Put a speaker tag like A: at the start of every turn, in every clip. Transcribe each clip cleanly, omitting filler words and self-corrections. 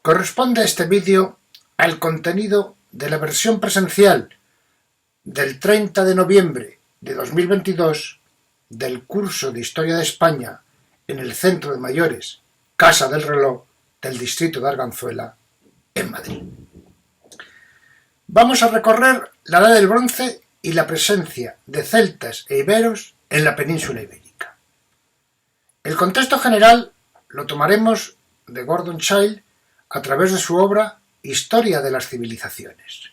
A: Corresponde este vídeo al contenido de la versión presencial del 30 de noviembre de 2022 del curso de Historia de España en el Centro de Mayores Casa del Reloj del distrito de Arganzuela, en Madrid. Vamos a recorrer la Edad del Bronce y la presencia de celtas e iberos en la península ibérica. El contexto general lo tomaremos de Gordon Childe a través de su obra Historia de las civilizaciones.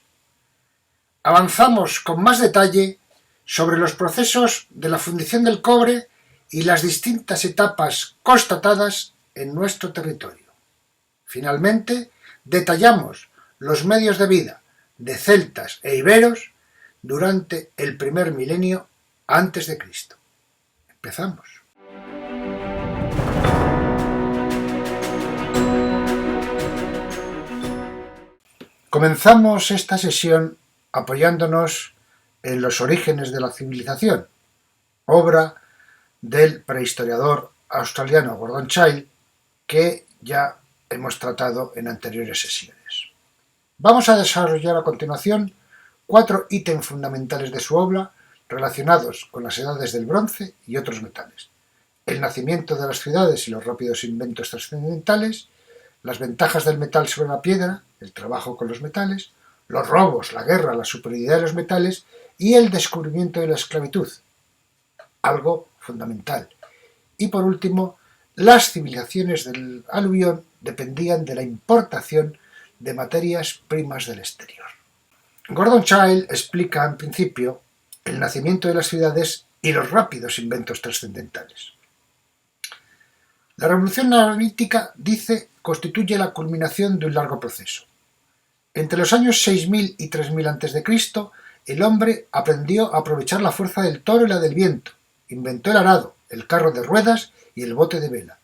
A: Avanzamos con más detalle sobre los procesos de la fundición del cobre y las distintas etapas constatadas en nuestro territorio. Finalmente, detallamos los medios de vida de celtas e iberos durante el primer milenio antes de Cristo. Empezamos. Comenzamos esta sesión apoyándonos en Los orígenes de la civilización, obra del prehistoriador australiano Gordon Childe, que ya hemos tratado en anteriores sesiones. Vamos a desarrollar a continuación 4 ítems fundamentales de su obra relacionados con las edades del bronce y otros metales: el nacimiento de las ciudades y los rápidos inventos trascendentales, las ventajas del metal sobre la piedra, el trabajo con los metales, los robos, la guerra, la superioridad de los metales y el descubrimiento de la esclavitud, algo fundamental. Y por último, las civilizaciones del aluvión dependían de la importación de materias primas del exterior. Gordon Childe explica en principio el nacimiento de las ciudades y los rápidos inventos trascendentales. La revolución neolítica, dice, constituye la culminación de un largo proceso. Entre los años 6000 y 3000 a.C., el hombre aprendió a aprovechar la fuerza del toro y la del viento, inventó el arado, el carro de ruedas y el bote de vela.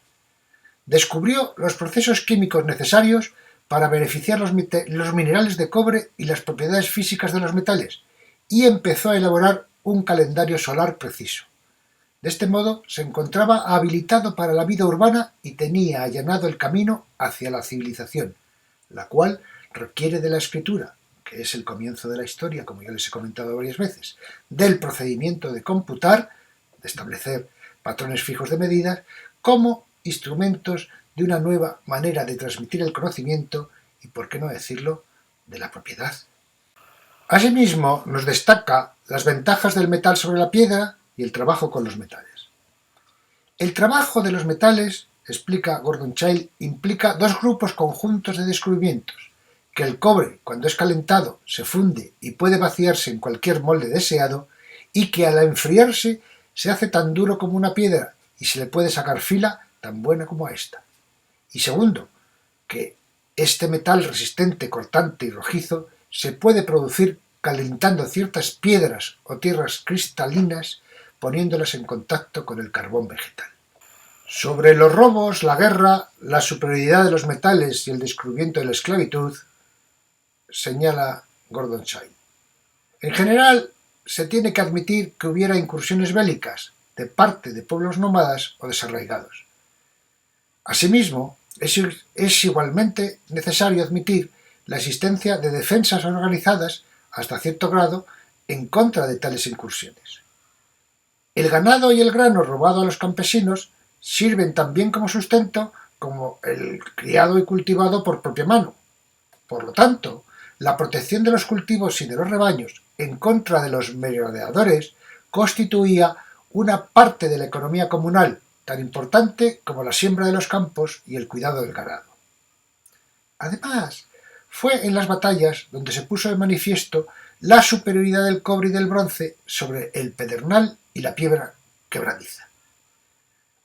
A: Descubrió los procesos químicos necesarios para beneficiar los minerales de cobre y las propiedades físicas de los metales, y empezó a elaborar un calendario solar preciso. De este modo se encontraba habilitado para la vida urbana y tenía allanado el camino hacia la civilización, la cual requiere de la escritura, que es el comienzo de la historia, como ya les he comentado varias veces, del procedimiento de computar, de establecer patrones fijos de medidas, como instrumentos de una nueva manera de transmitir el conocimiento y, por qué no decirlo, de la propiedad. Asimismo, nos destaca las ventajas del metal sobre la piedra y el trabajo con los metales. El trabajo de los metales, explica Gordon Childe, implica dos grupos conjuntos de descubrimientos: que el cobre, cuando es calentado, se funde y puede vaciarse en cualquier molde deseado, y que al enfriarse se hace tan duro como una piedra y se le puede sacar fila tan buena como a esta. Y segundo, que este metal resistente, cortante y rojizo se puede producir calentando ciertas piedras o tierras cristalinas, poniéndolas en contacto con el carbón vegetal. Sobre los robos, la guerra, la superioridad de los metales y el descubrimiento de la esclavitud, señala Gordon Childe. En general, se tiene que admitir que hubiera incursiones bélicas de parte de pueblos nómadas o desarraigados. Asimismo, es igualmente necesario admitir la existencia de defensas organizadas hasta cierto grado en contra de tales incursiones. El ganado y el grano robado a los campesinos sirven también como sustento como el criado y cultivado por propia mano. Por lo tanto, la protección de los cultivos y de los rebaños en contra de los merodeadores constituía una parte de la economía comunal tan importante como la siembra de los campos y el cuidado del ganado. Además, fue en las batallas donde se puso de manifiesto la superioridad del cobre y del bronce sobre el pedernal y la piedra quebradiza.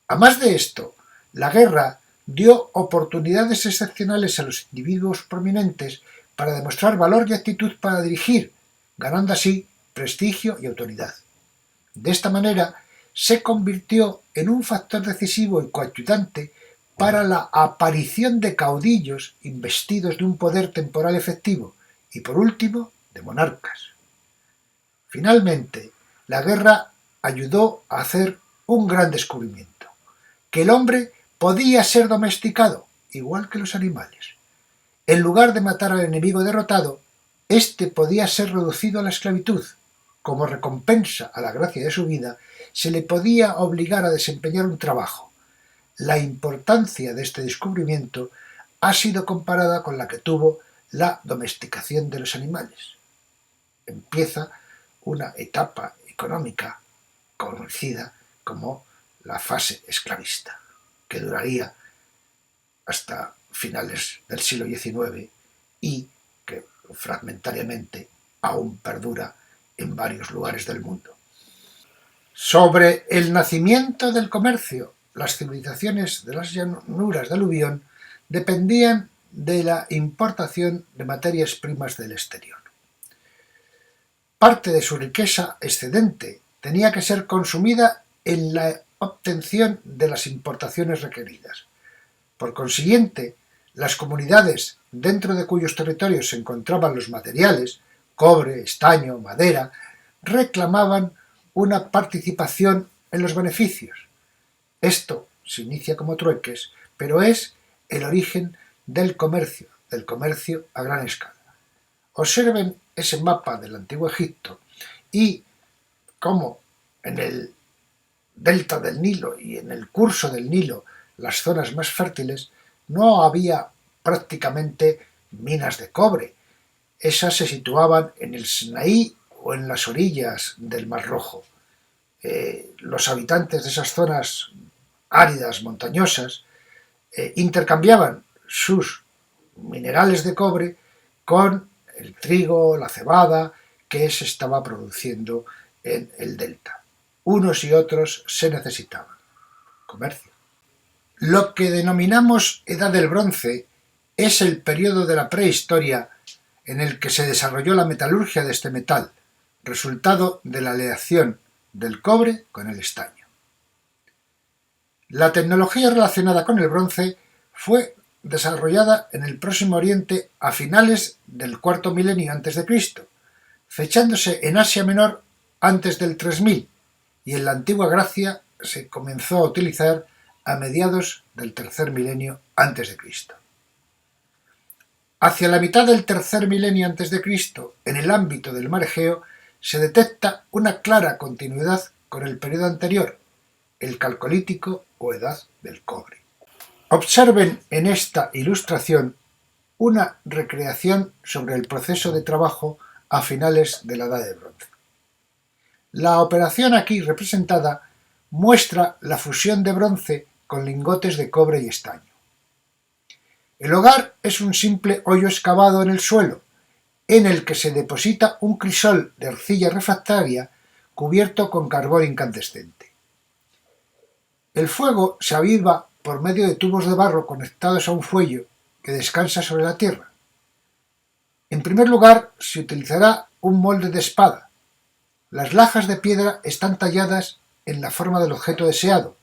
A: A más de esto, la guerra dio oportunidades excepcionales a los individuos prominentes para demostrar valor y actitud para dirigir, ganando así prestigio y autoridad. De esta manera, se convirtió en un factor decisivo y coadyuvante para la aparición de caudillos investidos de un poder temporal efectivo y, por último, de monarcas. Finalmente, la guerra ayudó a hacer un gran descubrimiento: que el hombre podía ser domesticado, igual que los animales. en lugar de matar al enemigo derrotado, éste podía ser reducido a la esclavitud. Como recompensa a la gracia de su vida, se le podía obligar a desempeñar un trabajo. La importancia de este descubrimiento ha sido comparada con la que tuvo la domesticación de los animales. Empieza una etapa económica conocida como la fase esclavista, que duraría hasta finales del siglo XIX y que fragmentariamente aún perdura en varios lugares del mundo. Sobre el nacimiento del comercio, las civilizaciones de las llanuras de aluvión dependían de la importación de materias primas del exterior. Parte de su riqueza excedente tenía que ser consumida en la obtención de las importaciones requeridas. Por consiguiente, las comunidades dentro de cuyos territorios se encontraban los materiales, cobre, estaño, madera, reclamaban una participación en los beneficios. Esto se inicia como trueques, pero es el origen del comercio a gran escala. Observen ese mapa del Antiguo Egipto y cómo en el delta del Nilo y en el curso del Nilo, las zonas más fértiles, no había prácticamente minas de cobre. Esas se situaban en el Sinaí o en las orillas del Mar Rojo. Los habitantes de esas zonas áridas, montañosas, intercambiaban sus minerales de cobre con el trigo, la cebada, que se estaba produciendo en el delta. Unos y otros se necesitaban. Comercio. Lo que denominamos Edad del Bronce es el periodo de la prehistoria en el que se desarrolló la metalurgia de este metal, resultado de la aleación del cobre con el estaño. La tecnología relacionada con el bronce fue desarrollada en el Próximo Oriente a finales del cuarto milenio a.C., fechándose en Asia Menor antes del 3000, y en la antigua Grecia se comenzó a utilizar a mediados del tercer milenio a.C. Hacia la mitad del tercer milenio a.C., en el ámbito del mar Egeo, se detecta una clara continuidad con el periodo anterior, el Calcolítico o Edad del Cobre. Observen en esta ilustración una recreación sobre el proceso de trabajo a finales de la Edad de Bronce. La operación aquí representada muestra la fusión de bronce con lingotes de cobre y estaño. El hogar es un simple hoyo excavado en el suelo, en el que se deposita un crisol de arcilla refractaria cubierto con carbón incandescente. El fuego se aviva por medio de tubos de barro conectados a un fuelle que descansa sobre la tierra. En primer lugar, se utilizará un molde de espada. Las lajas de piedra están talladas en la forma del objeto deseado,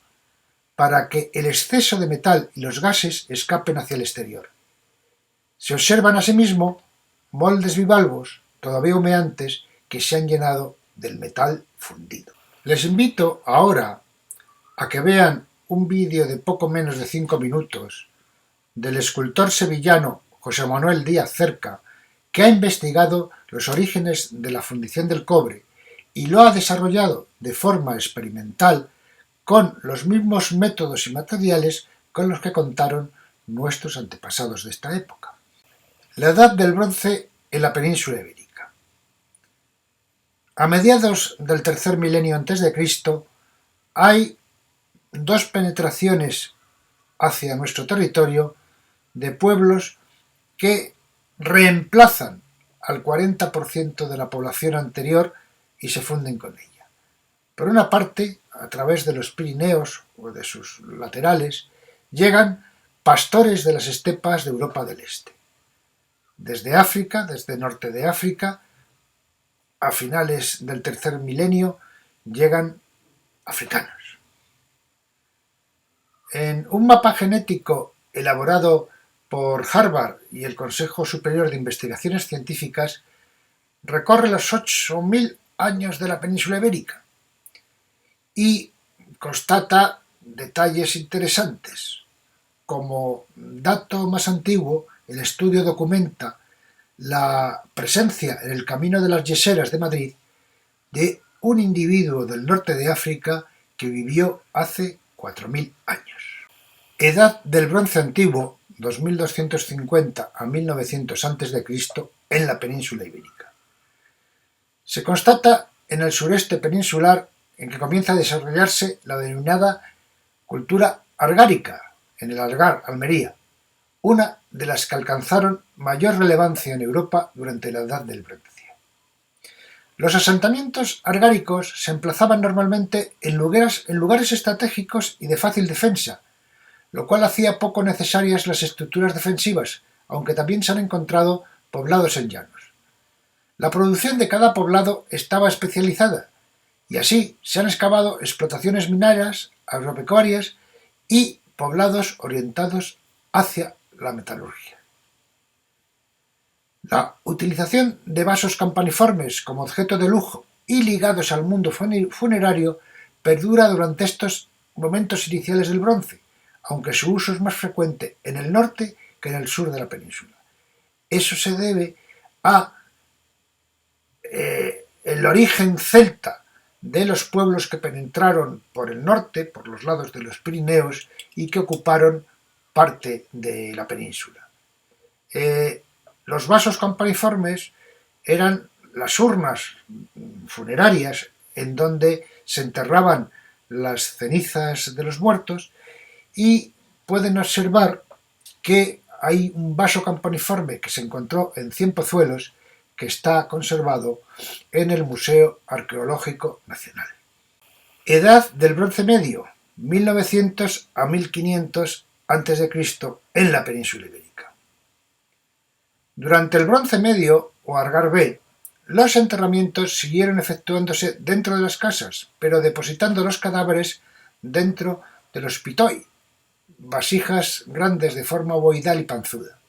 A: para que el exceso de metal y los gases escapen hacia el exterior. Se observan asimismo moldes bivalvos, todavía humeantes, que se han llenado del metal fundido. Les invito ahora a que vean un vídeo de poco menos de 5 minutos del escultor sevillano José Manuel Díaz Cerca, que ha investigado los orígenes de la fundición del cobre y lo ha desarrollado de forma experimental con los mismos métodos y materiales con los que contaron nuestros antepasados de esta época. La Edad del Bronce en la península ibérica. A mediados del tercer milenio a.C. hay dos penetraciones hacia nuestro territorio de pueblos que reemplazan al 40% de la población anterior y se funden con ella. Por una parte, a través de los Pirineos o de sus laterales, llegan pastores de las estepas de Europa del Este. Desde África, desde el norte de África, a finales del tercer milenio, llegan africanos. En un mapa genético elaborado por Harvard y el Consejo Superior de Investigaciones Científicas, recorre los 8.000 años de la península ibérica y constata detalles interesantes. Como dato más antiguo, el estudio documenta la presencia en el Camino de las Yeseras de Madrid de un individuo del norte de África que vivió hace 4000 años. Edad del Bronce Antiguo, 2250 a 1900 a.C. en la península ibérica. Se constata en el sureste peninsular en que comienza a desarrollarse la denominada cultura argárica, en el Algar, Almería, una de las que alcanzaron mayor relevancia en Europa durante la Edad del Bronce. Los asentamientos argáricos se emplazaban normalmente en lugares estratégicos y de fácil defensa, lo cual hacía poco necesarias las estructuras defensivas, aunque también se han encontrado poblados en llanos. La producción de cada poblado estaba especializada, y así se han excavado explotaciones mineras, agropecuarias y poblados orientados hacia la metalurgia. La utilización de vasos campaniformes como objeto de lujo y ligados al mundo funerario perdura durante estos momentos iniciales del Bronce, aunque su uso es más frecuente en el norte que en el sur de la península. Eso se debe a el origen celta de los pueblos que penetraron por el norte, por los lados de los Pirineos, y que ocuparon parte de la península. Los vasos campaniformes eran las urnas funerarias en donde se enterraban las cenizas de los muertos, y pueden observar que hay un vaso campaniforme que se encontró en Cienpozuelos que está conservado en el Museo Arqueológico Nacional. Edad del Bronce Medio, 1900 a 1500 a.C. en la península ibérica. Durante el Bronce Medio, o Argar B, los enterramientos siguieron efectuándose dentro de las casas, pero depositando los cadáveres dentro de los pitoi, vasijas grandes de forma ovoidal y panzuda.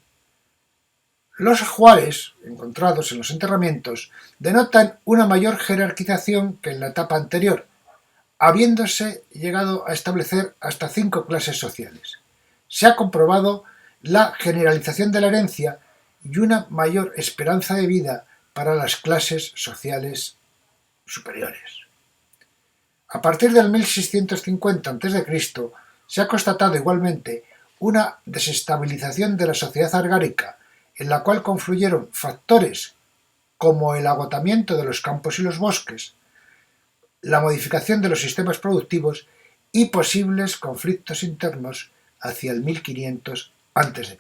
A: Los ajuares encontrados en los enterramientos denotan una mayor jerarquización que en la etapa anterior, habiéndose llegado a establecer hasta 5 clases sociales. Se ha comprobado la generalización de la herencia y una mayor esperanza de vida para las clases sociales superiores. A partir del 1650 a.C., se ha constatado igualmente una desestabilización de la sociedad argárica, en la cual confluyeron factores como el agotamiento de los campos y los bosques, la modificación de los sistemas productivos y posibles conflictos internos hacia el 1500 a.C.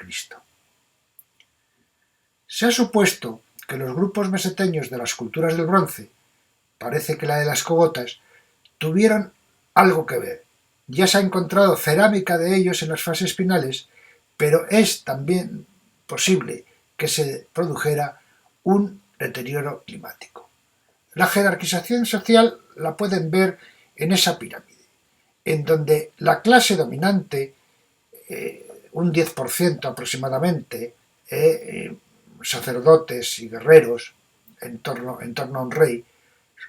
A: Se ha supuesto que los grupos meseteños de las culturas del bronce, parece que la de las cogotas, tuvieron algo que ver. Ya se ha encontrado cerámica de ellos en las fases finales, pero es también posible que se produjera un deterioro climático. La jerarquización social la pueden ver en esa pirámide, en donde la clase dominante, un 10% aproximadamente, sacerdotes y guerreros en torno a un rey,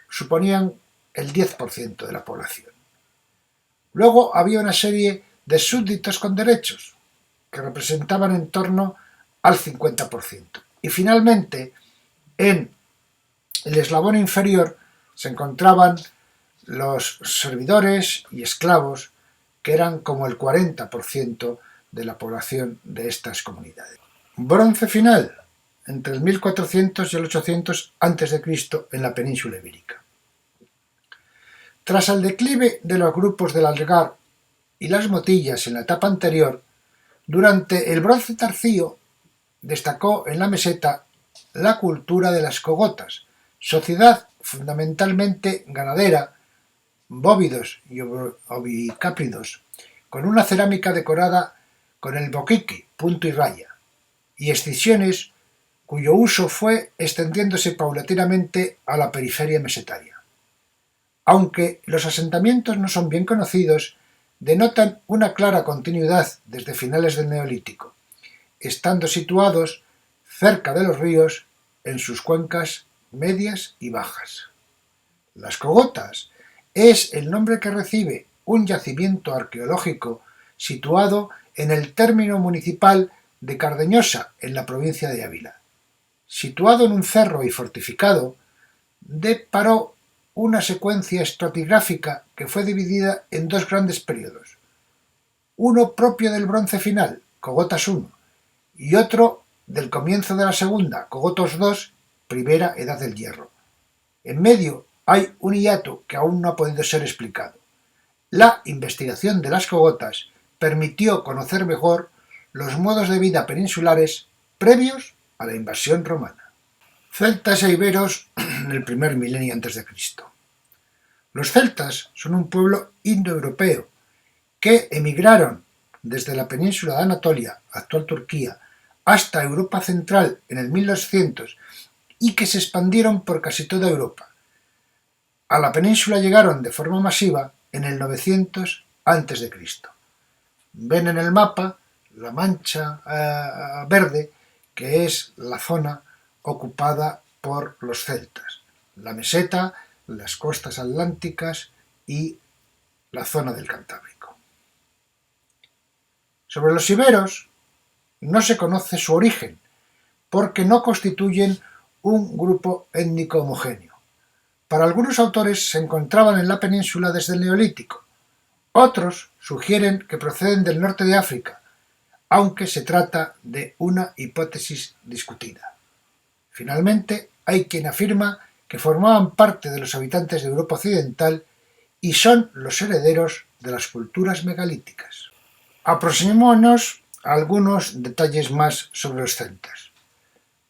A: suponían el 10% de la población. Luego había una serie de súbditos con derechos, que representaban en torno al 50%. Y finalmente, en el eslabón inferior se encontraban los servidores y esclavos, que eran como el 40% de la población de estas comunidades. Bronce final, entre el 1400 y el 800 a.C. en la península ibérica. Tras el declive de los grupos del Algar y las motillas en la etapa anterior, durante el Bronce Tardío destacó en la meseta la cultura de las cogotas, sociedad fundamentalmente ganadera, bóvidos y ovicápridos, con una cerámica decorada con el boquique, punto y raya, y escisiones cuyo uso fue extendiéndose paulatinamente a la periferia mesetaria. Aunque los asentamientos no son bien conocidos, denotan una clara continuidad desde finales del Neolítico, estando situados cerca de los ríos en sus cuencas medias y bajas. Las cogotas es el nombre que recibe un yacimiento arqueológico situado en el término municipal de Cardeñosa, en la provincia de Ávila. Situado en un cerro y fortificado, deparó una secuencia estratigráfica que fue dividida en dos grandes períodos, uno propio del Bronce final, Cogotas I, y otro del comienzo de la Segunda, Cogotos II, Primera Edad del Hierro. En medio hay un hiato que aún no ha podido ser explicado. La investigación de las cogotas permitió conocer mejor los modos de vida peninsulares previos a la invasión romana. Celtas e iberos en el primer milenio a.C. Los celtas son un pueblo indoeuropeo que emigraron desde la península de Anatolia, actual Turquía, hasta Europa central en el 1200 y que se expandieron por casi toda Europa. A la península llegaron de forma masiva en el 900 a.C. Ven en el mapa la mancha verde, que es la zona ocupada por los celtas, la meseta, las costas atlánticas y la zona del Cantábrico. Sobre los iberos no se conoce su origen, porque no constituyen un grupo étnico homogéneo. Para algunos autores se encontraban en la península desde el Neolítico. Otros sugieren que proceden del norte de África, aunque se trata de una hipótesis discutida. Finalmente, hay quien afirma que formaban parte de los habitantes de Europa occidental y son los herederos de las culturas megalíticas. Aproximémonos a algunos detalles más sobre los celtas.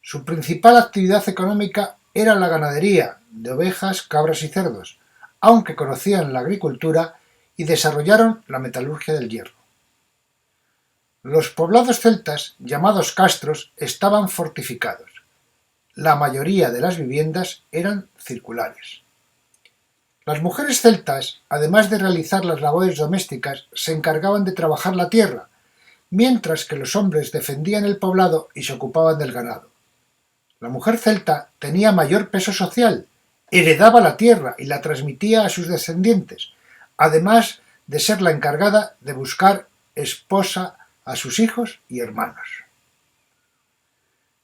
A: Su principal actividad económica era la ganadería de ovejas, cabras y cerdos, aunque conocían la agricultura y desarrollaron la metalurgia del hierro. Los poblados celtas, llamados castros, estaban fortificados. La mayoría de las viviendas eran circulares. Las mujeres celtas, además de realizar las labores domésticas, se encargaban de trabajar la tierra, mientras que los hombres defendían el poblado y se ocupaban del ganado. La mujer celta tenía mayor peso social, heredaba la tierra y la transmitía a sus descendientes, además de ser la encargada de buscar esposa a sus hijos y hermanos.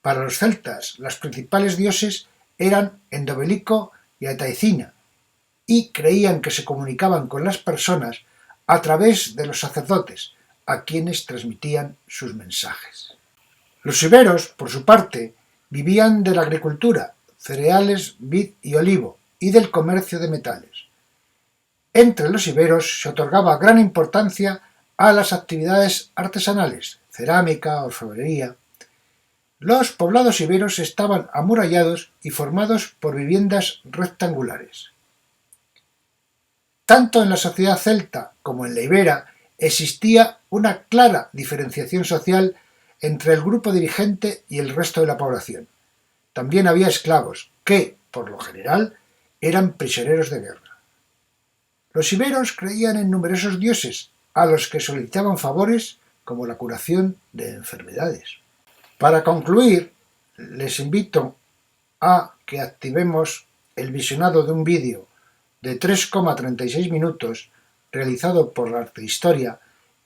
A: Para los celtas, las principales dioses eran Endobelico y Ataecina, y creían que se comunicaban con las personas a través de los sacerdotes, a quienes transmitían sus mensajes. Los iberos, por su parte, vivían de la agricultura, cereales, vid y olivo, y del comercio de metales. Entre los iberos se otorgaba gran importancia a las actividades artesanales, cerámica, orfebrería. Los poblados iberos estaban amurallados y formados por viviendas rectangulares. Tanto en la sociedad celta como en la ibera existía una clara diferenciación social entre el grupo dirigente y el resto de la población. También había esclavos, que, por lo general, eran prisioneros de guerra. Los iberos creían en numerosos dioses, a los que solicitaban favores como la curación de enfermedades. Para concluir, les invito a que activemos el visionado de un vídeo de 3,36 minutos realizado por la Artehistoria,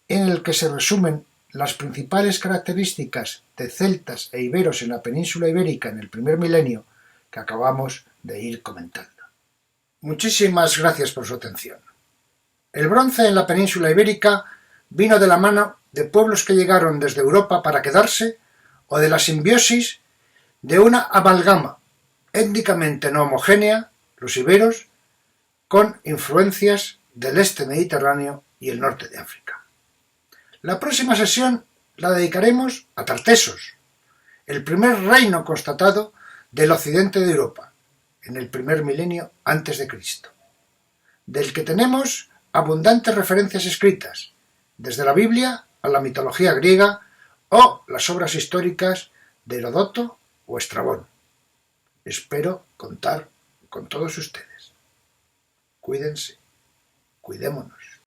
A: en el que se resumen las principales características de celtas e iberos en la península ibérica en el primer milenio que acabamos de ir comentando. Muchísimas gracias por su atención. El bronce en la península ibérica vino de la mano de pueblos que llegaron desde Europa para quedarse o de la simbiosis de una amalgama étnicamente no homogénea, los iberos, con influencias del este mediterráneo y el norte de África. La próxima sesión la dedicaremos a Tartesos, el primer reino constatado del occidente de Europa, en el primer milenio antes de Cristo, del que tenemos abundantes referencias escritas, desde la Biblia a la mitología griega o las obras históricas de Heródoto o Estrabón. Espero contar con todos ustedes. Cuídense, cuidémonos.